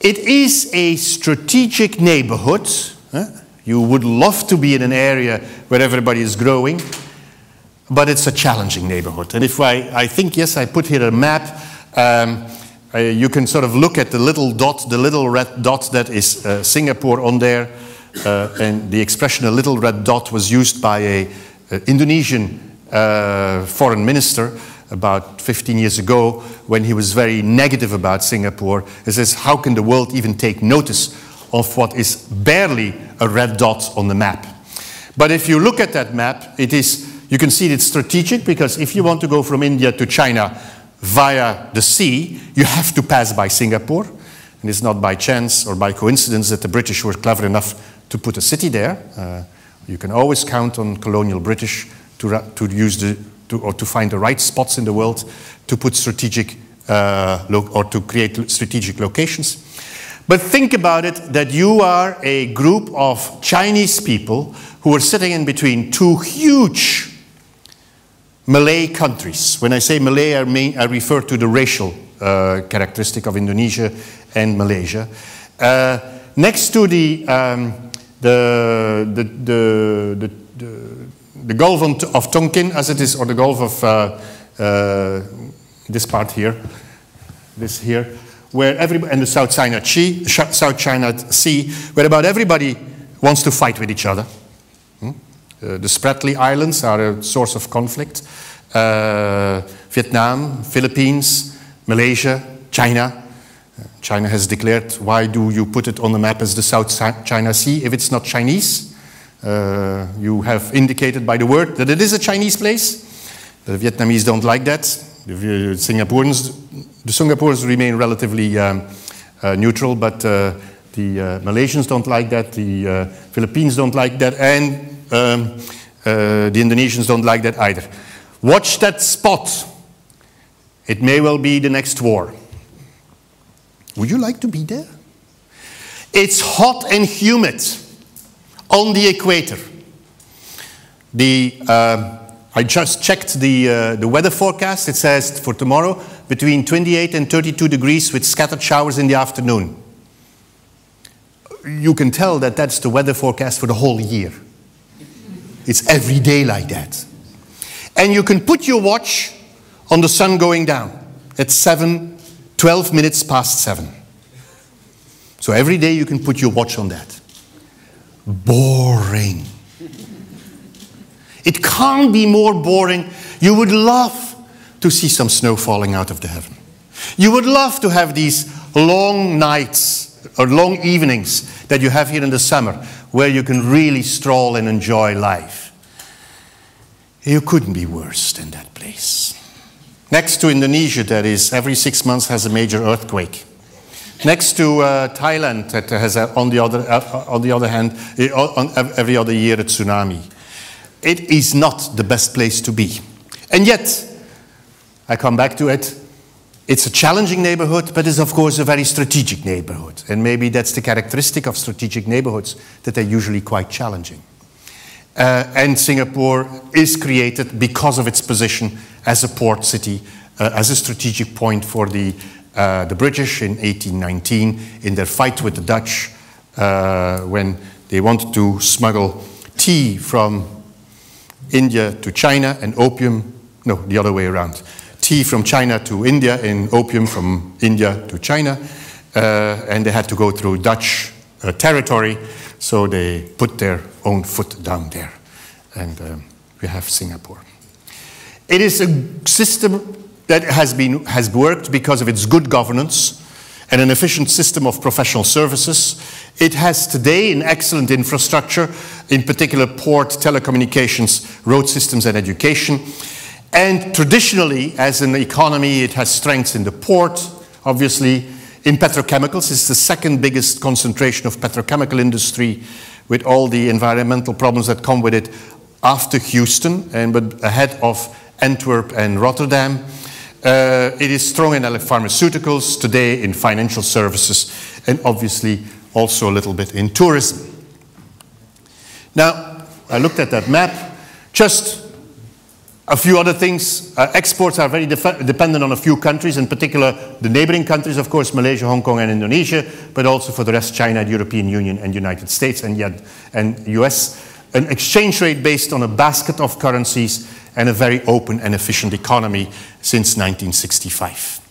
It is a strategic neighborhood. You would love to be in an area where everybody is growing, but it's a challenging neighborhood. And if I think, yes, I put here a map. You can sort of look at the little dot, the little red dot that is Singapore on there. And the expression "a little red dot" was used by an Indonesian foreign minister about 15 years ago, when he was very negative about Singapore. He says, how can the world even take notice of what is barely a red dot on the map? But if you look at that map, you can see it's strategic, because if you want to go from India to China via the sea, you have to pass by Singapore. And it's not by chance or by coincidence that the British were clever enough to put a city there. You can always count on colonial British to find the right spots in the world to put strategic or to create strategic locations. But think about it, that you are a group of Chinese people who are sitting in between two huge Malay countries. When I say Malay, I refer to the racial characteristic of Indonesia and Malaysia. Next to the Gulf of Tonkin, as it is, or the Gulf of this part here, this here, where everybody, and the South China Sea, where about everybody wants to fight with each other. The Spratly Islands are a source of conflict. Vietnam, Philippines, Malaysia, China. China has declared, why do you put it on the map as the South China Sea if it's not Chinese? You have indicated by the word that it is a Chinese place. The Vietnamese don't like that. The Singaporeans remain relatively neutral, but the Malaysians don't like that, the Philippines don't like that, and the Indonesians don't like that either. Watch that spot. It may well be the next war. Would you like to be there? It's hot and humid on the equator. I just checked the weather forecast. It says for tomorrow between 28 and 32 degrees with scattered showers in the afternoon. You can tell that that's the weather forecast for the whole year. It's every day like that. And you can put your watch on the sun going down at 12 minutes past 7. So every day you can put your watch on that. Boring. It can't be more boring. You would love to see some snow falling out of the heaven. You would love to have these long nights or long evenings that you have here in the summer, where you can really stroll and enjoy life. You couldn't be worse than that place. Next to Indonesia, that is, every 6 months has a major earthquake. Next to Thailand, that has, on the other hand, every other year a tsunami. It is not the best place to be. And yet, I come back to it, it's a challenging neighborhood, but it's of course a very strategic neighborhood. And maybe that's the characteristic of strategic neighborhoods, that they're usually quite challenging. And Singapore is created because of its position as a port city, as a strategic point for the British in 1819 in their fight with the Dutch when they wanted to smuggle tea from India to China and opium, no, the other way around. Tea from China to India and opium from India to China. And they had to go through Dutch territory, so they put their own foot down there. And we have Singapore. It is a system that has worked because of its good governance and an efficient system of professional services. It has today an excellent infrastructure, in particular port, telecommunications, road systems and education. And traditionally, as an economy, it has strengths in the port, obviously. In petrochemicals, it's the second biggest concentration of petrochemical industry, with all the environmental problems that come with it, after Houston, but ahead of Antwerp and Rotterdam. It is strong in pharmaceuticals, today in financial services, and obviously also a little bit in tourism. Now, I looked at that map. Just A few other things. Exports are very dependent on a few countries, in particular the neighboring countries, of course, Malaysia, Hong Kong, and Indonesia, but also for the rest, China, the European Union, and United States, and US. An exchange rate based on a basket of currencies and a very open and efficient economy since 1965.